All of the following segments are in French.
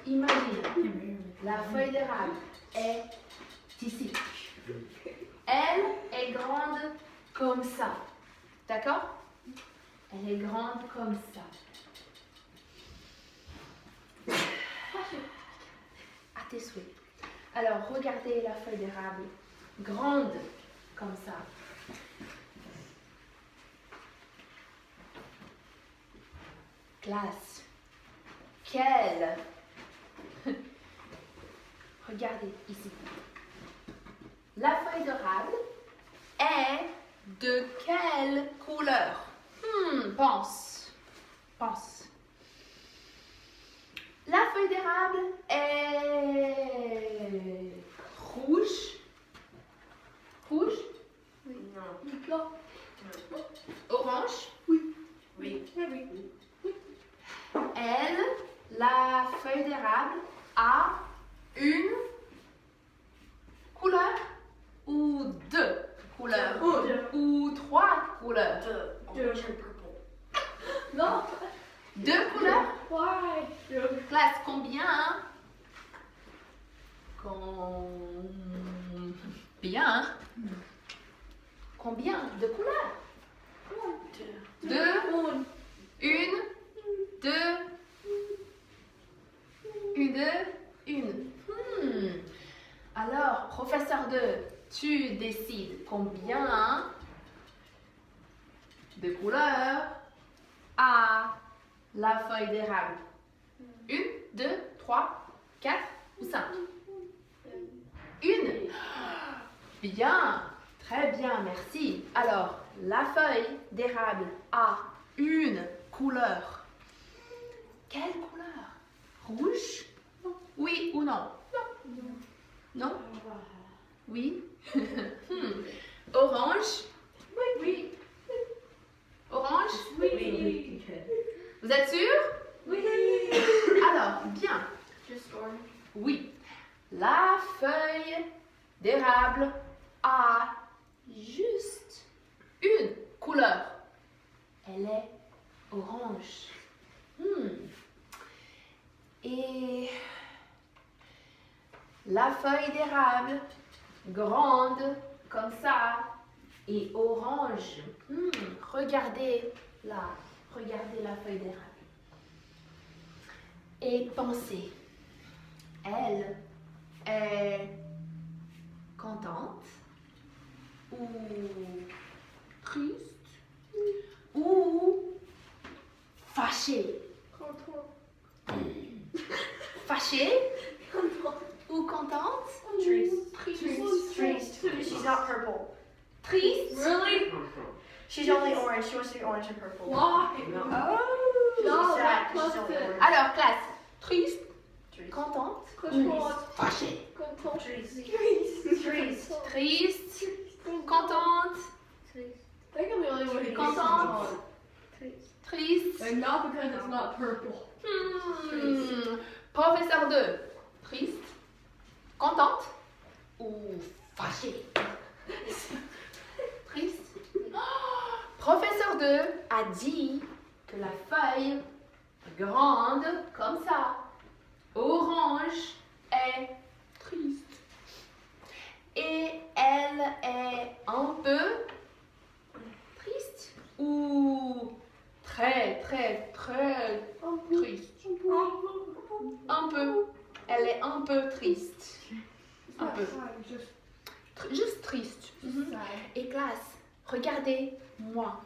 imagine, la feuille d'érable est ici. Elle est grande comme ça. D'accord? Elle est grande comme ça. À tes souhaits. Alors, regardez la feuille d'érable grande comme ça. Classe. Quelle? Regardez ici. La feuille d'érable est de quelle couleur? Pense. Pense. La feuille d'érable est rouge. Rouge? Oui. Non. Non. Orange? Oui. Elle, la feuille d'érable, a une couleur ou deux couleurs? Ou trois couleurs? Orange and purple. Non. Deux couleurs? Why? Classe, combien? Bien. Combien de couleurs? Deux. Une. Deux. Une. Alors, professeur 2, tu décides combien de couleurs a la feuille d'érable? 1, 2, 3, 4 ou 5? Une. Bien, très bien, merci. Alors, la feuille d'érable a une couleur. Quelle couleur? Rouge? Oui ou non? Non? Oui? Orange? Oui. Orange? Oui. Vous êtes sûr? Oui. Alors, bien. Just orange. Oui. La feuille d'érable a juste une couleur. Elle est orange. Et la feuille d'érable, grande comme ça, et orange. Regardez là, regardez la feuille d'érable. Et pensez, elle est contente ou triste ou fâchée? Fâchée ou contente? Triste. She's not purple. Triste? Really? She's only orange. She wants to be orange and purple. Why? Oh. She's sad. She's only orange. Alors, classe, triste, Triste. contente, Contente. fâchée, Triste. Triste. triste, contente, I think I'm the only one who contente, triste. And not because it's not purple. Professeur 2, triste, contente ou fâchée? Triste. Professeur 2 a dit que la feuille grande comme ça, orange, est triste. Et elle est un peu triste ou très triste? Un peu. Elle est un peu triste. Un peu. Juste triste. Et classe, regardez-moi.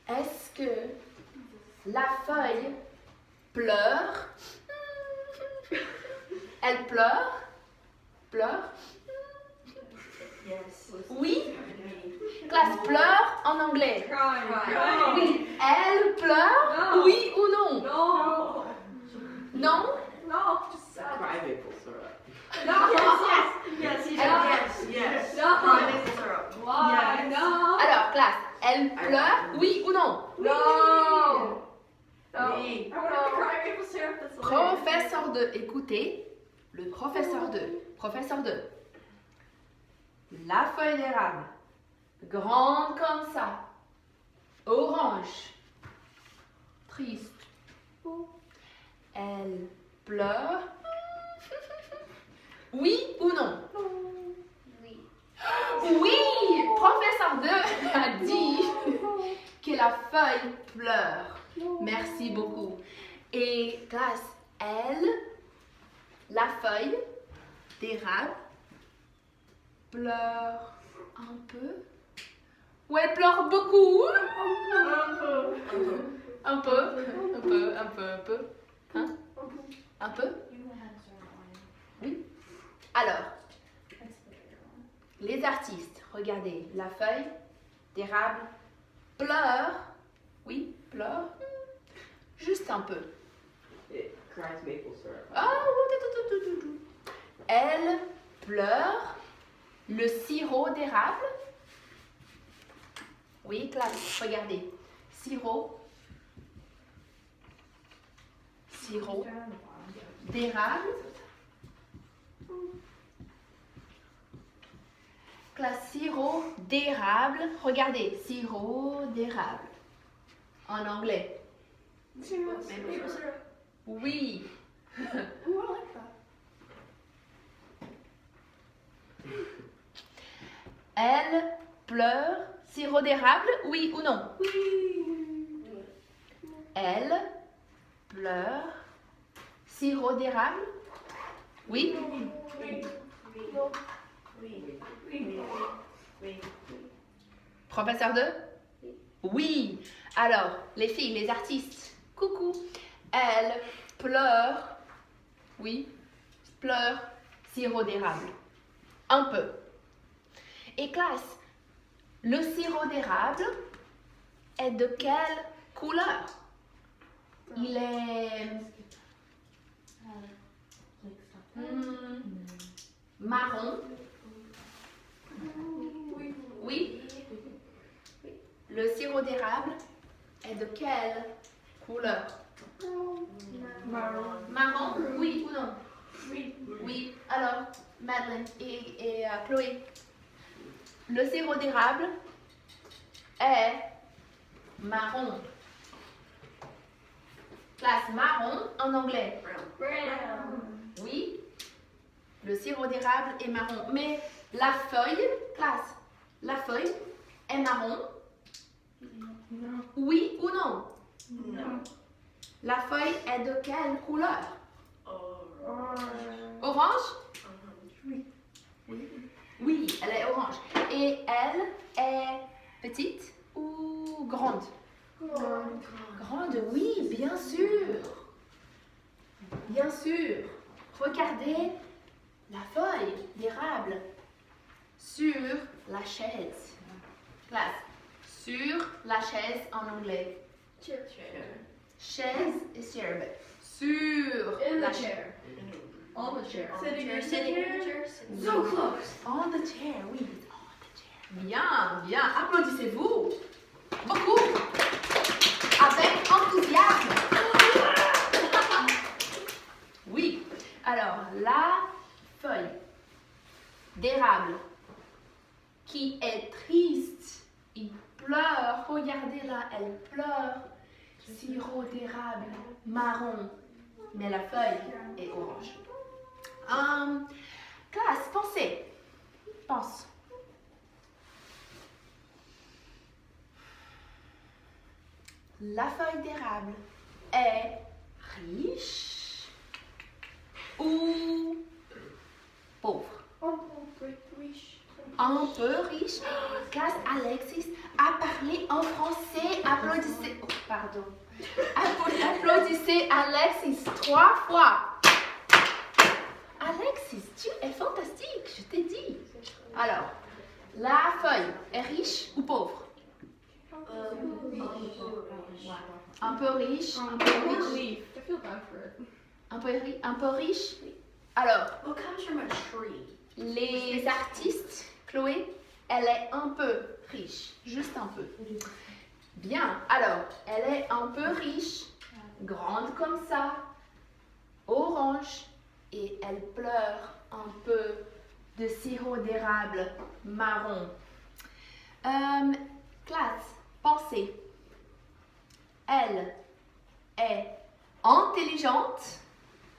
Est-ce que la feuille pleure? Elle pleure? Pleure? Yes. Oui? Classe, pleure en anglais. Cry. Oui. Elle pleure? Non. Oui ou non? No. Non? No. Just Cry maple syrup. No. Yes. Yes. No. Cry maple syrup. Why? Yes. No. Alors, classe, elle pleure? Oui ou non? No. Oui. I want to cry maple syrup. That's hilarious. Professeur 2, écoutez, le professeur 2. Professeur 2. La feuille d'érable, grande comme ça, orange, triste. Elle pleure. Oui ou non? Oui. Oui! Professeur 2 a dit que la feuille pleure. Merci beaucoup. Et classe, elle, la feuille d'érable, pleure un peu. Ou elle pleure beaucoup? Un peu. Hein? Un peu? Oui. Alors, les artistes, regardez, la feuille d'érable pleure. Oui, pleure. Juste un peu. It cries maple syrup. Ah, elle pleure le sirop d'érable. Oui, classe, regardez. Sirop d'érable. Classe sirop d'érable. Regardez, sirop d'érable. En anglais. Maple syrup. Oui. Ooh, I like that. Elle pleure sirop d'érable, oui ou non? Elle pleure sirop d'érable, oui? Professeur 2? Oui. Alors, les filles, les artistes, coucou. Elle pleure, oui, pleure sirop d'érable. Un peu. Et classe, le sirop d'érable est de quelle couleur? Il est marron. Oui. Le sirop d'érable est de quelle couleur? Marron, oui ou non? Oui. Alors, Madeleine et Chloé, le sirop d'érable est marron. Classe marron en anglais. Oui. Le sirop d'érable est marron. Mais la feuille, classe, la feuille est marron. Oui ou non? La feuille est de quelle couleur? Orange? Oui, elle est orange. Et elle est petite ou grande? Grande, oui, bien sûr. Bien sûr. Regardez la feuille d'érable sur la chaise. Classe. Sur la chaise en anglais. Chaise et chair. Sur la chaise. On the chair. Sitting in the chair. So close. On the chair, oui. On the chair. Bien, bien. Applaudissez-vous. Beaucoup. Avec enthousiasme. Oui. Alors, la feuille d'érable qui est triste, il pleure. Regardez-la, elle pleure. Sirop d'érable marron, mais la feuille est orange. Classe, pensez. Pense. La feuille d'érable est riche ou pauvre? Un peu riche. Classe, Alexis a parlé en français. Applaudissez. Oh, pardon. Applaudissez Alexis 3 fois. Alexis, tu es fantastique, je t'ai dit. Alors, la feuille est riche ou pauvre? Un peu riche, un peu riche. I feel bad for it. Un peu riche. Alors, What comes from a tree? les artistes, Chloé, elle est un peu riche, juste un peu. Bien, alors, elle est un peu riche, grande comme ça, orange, et elle pleure un peu de sirop d'érable marron. Classe, pensez. Elle est intelligente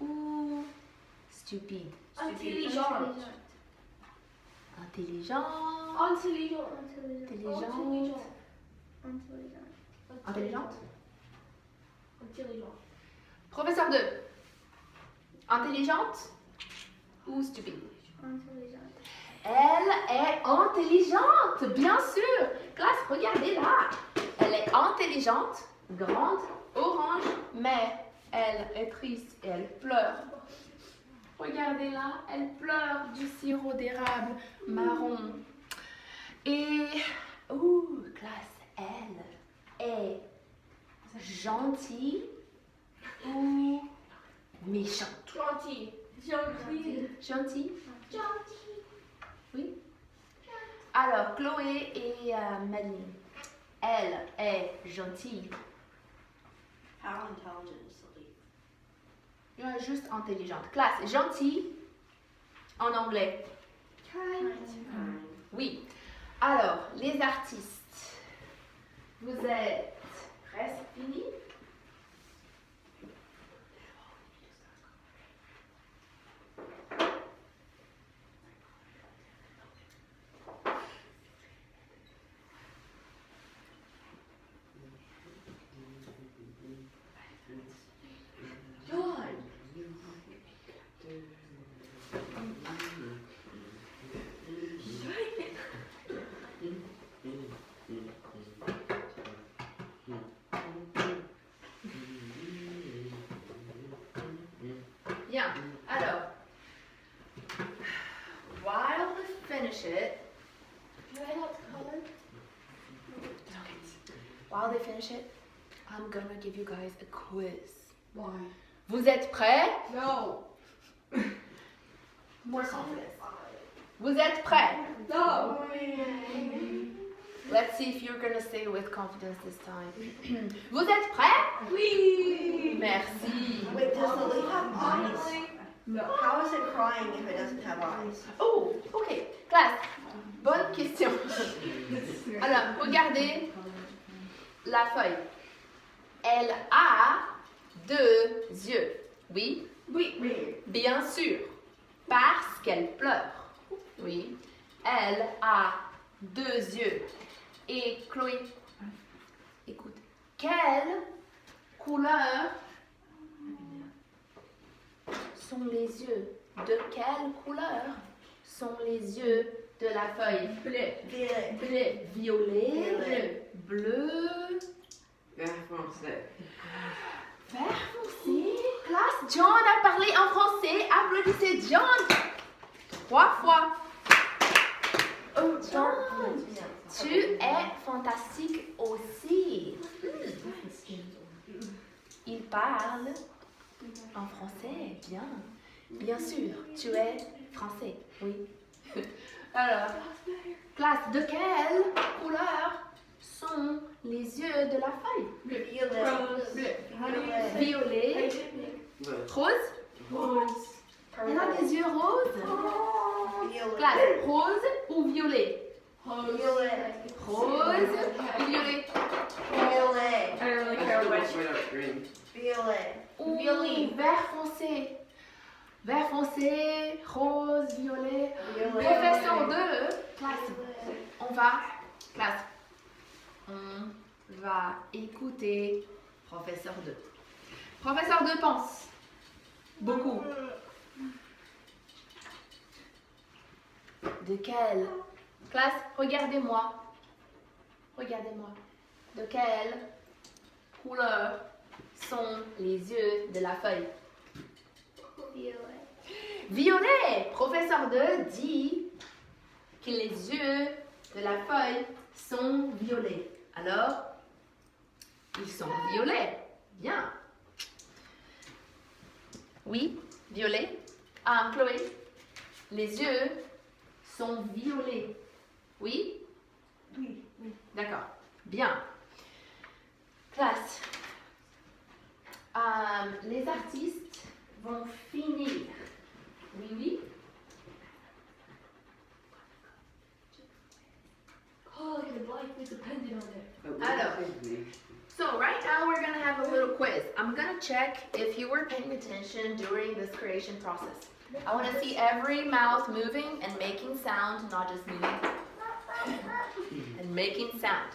ou Stupide. Intelligent. Intelligent. Intelligent. Intelligente. Intelligente. Intelligent. Professeur 2. Intelligente ou stupide? Elle est intelligente, bien sûr. Classe, regardez là. Elle est intelligente, grande, orange, mais elle est triste et elle pleure. Regardez là, elle pleure du sirop d'érable marron. Et, classe, elle est gentille ou méchante? Gentil. Gentil. Gentille? Oui. Alors, Chloé et Madeline, elle est gentille. How intelligent is Celine? Juste intelligente. Classe, gentille en anglais. Oui. Alors, les artistes, vous êtes presque finis? Bien. Alors, while we finish it, while they finish it, I'm gonna give you guys a quiz. Why? Vous êtes prêts? No. More confidence. Vous êtes prêts? No. Let's see if you're gonna say with confidence this time. Vous êtes prêts? Oui. Merci. Wait, does the leaf have eyes? No. How is it crying if it doesn't have eyes? Oh, ok. Classe, bonne question. Alors, regardez la feuille. Elle a 2 yeux. Oui? Oui. Bien sûr. Parce qu'elle pleure. Oui. Elle a 2 yeux. Et Chloé, écoute. Quelle couleur sont les yeux? De quelle couleur sont les yeux de la feuille? Violet. Violet, bleu, Vert français. vert foncé. Classe, John a parlé en français. Applaudissez John 3 fois. Oh John, tu es fantastique aussi. Il parle en français, bien. Bien sûr, tu es français, oui. Alors, classe, de quelle couleur sont les yeux de la feuille? Violet. Violet, rose. Il a des yeux roses. Violet. Classe, rose ou violet? Violet. Rose ou violet? Violet. I don't really care which. Without green. Violet. Ou vert foncé. Vert foncé, rose, violet. Violet. Professeur 2, classe, on va écouter professeur 2. Professeur 2 pense beaucoup. De quelle classe? Regardez-moi. Regardez-moi. De quelle couleur sont les yeux de la feuille? Violet. Professeur 2 dit que les yeux de la feuille sont violets. Alors, ils sont violets. Bien. Oui, violet. Ah, Chloé, les yeux sont violets. Oui? Oui. D'accord. Bien. Classe. Les artistes vont finir. Oui. Oh, like your life is dependent on it. Alors. So, So right now we're gonna have a little quiz. I'm gonna check if you were paying attention during this creation process. I want to see every mouth moving and making sound, not just moving and making sound.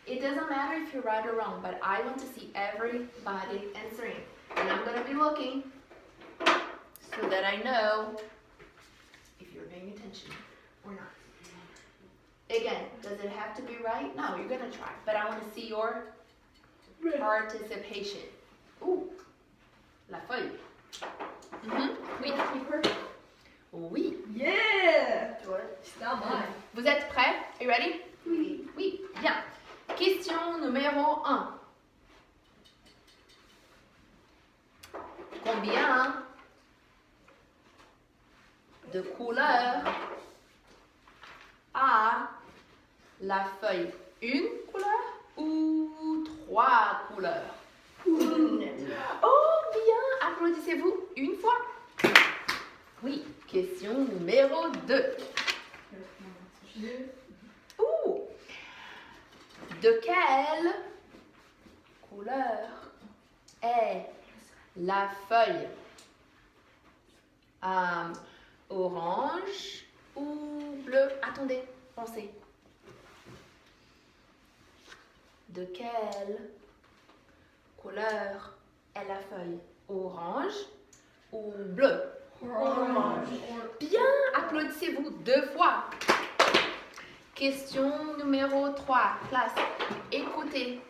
It doesn't matter if you're right or wrong, but I want to see everybody answering. And I'm gonna be looking so that I know if you're paying attention or not. Again, does it have to be right? No, you're gonna try, but I want to see your participation. Ouh, la feuille. Oui. Oui. Yeah! It's not mine. Vous êtes prêts? Are you ready? Oui. Oui, bien. Question numéro 1. Combien de couleurs a la feuille? Une couleur ou 3 couleurs? Oh, bien! Applaudissez-vous une fois. Oui. Question numéro 2. Ouh! De quelle couleur est la feuille? Orange ou bleu? Attendez, pensez. De quelle couleur est la feuille? Orange ou bleu? Orange. Bien, applaudissez-vous 2 fois. Question numéro 3. Classe, écoutez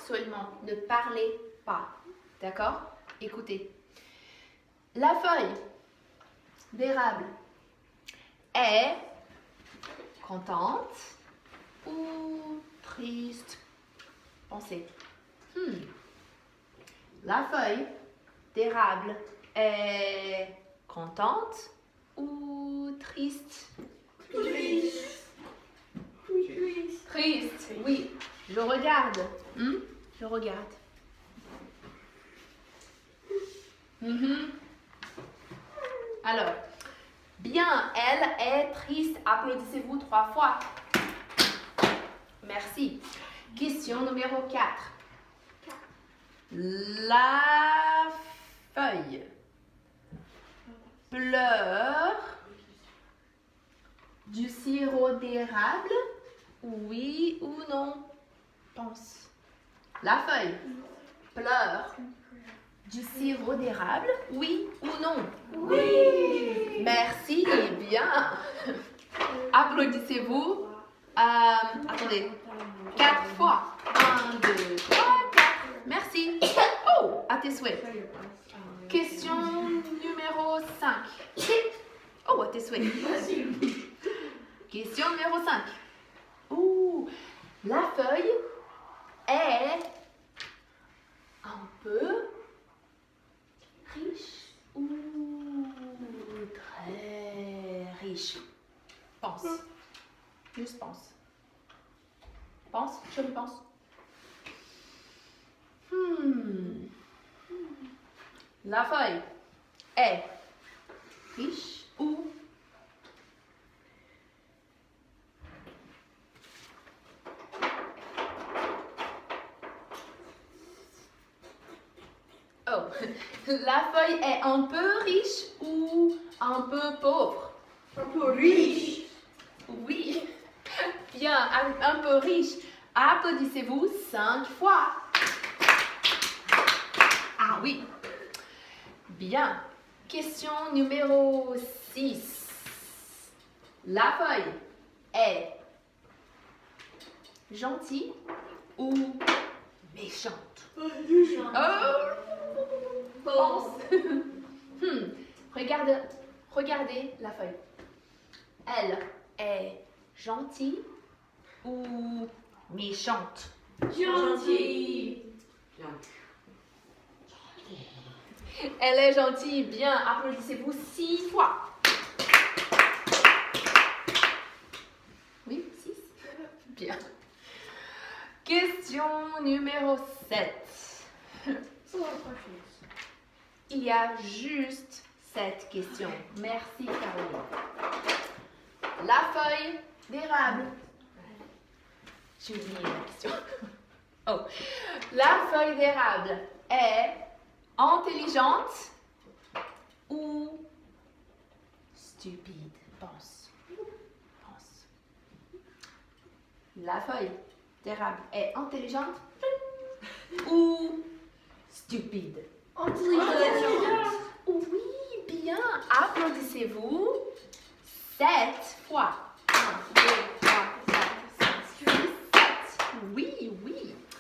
seulement, ne parlez pas. D'accord? Écoutez. La feuille d'érable est contente ou triste? Pensez. La feuille d'érable est contente ou triste? Triste, oui. Je regarde. Je regarde. Alors, bien, elle est triste. Applaudissez-vous 3 fois. Merci. Question numéro 4. La feuille pleure du sirop d'érable, oui ou non? Pense. La feuille pleure du sirop d'érable, oui ou non? Oui! Merci, bien. Applaudissez-vous. Attendez, 4 fois. 1, 2, 3, 4. Merci. Oh, à tes souhaits. Question numéro 5. Oh, à tes souhaits. Question numéro 5. Ouh, la feuille est un peu riche ou très riche? Pense. Juste pense. Pense, je le pense. La feuille est riche ou oh, la feuille est un peu riche ou un peu pauvre? Un peu riche. Oui, bien, un peu riche. Applaudissez-vous 5 fois. Ah oui. Bien. Question numéro 6. La feuille est gentille ou méchante? Oh, pense. Regardez la feuille. Elle est gentille ou méchante? Gentil. Elle est gentille, bien. Applaudissez-vous 6 fois. Oui, 6. Bien. Question numéro 7. Il y a juste 7 questions. Merci, Caroline. La feuille d'érable. J'ai oublié la question. Oh. La feuille d'érable est intelligente ou stupide? Pense. Pense. La feuille d'érable est intelligente ou stupide? Intelligente. Oui, bien. Applaudissez-vous 7 fois.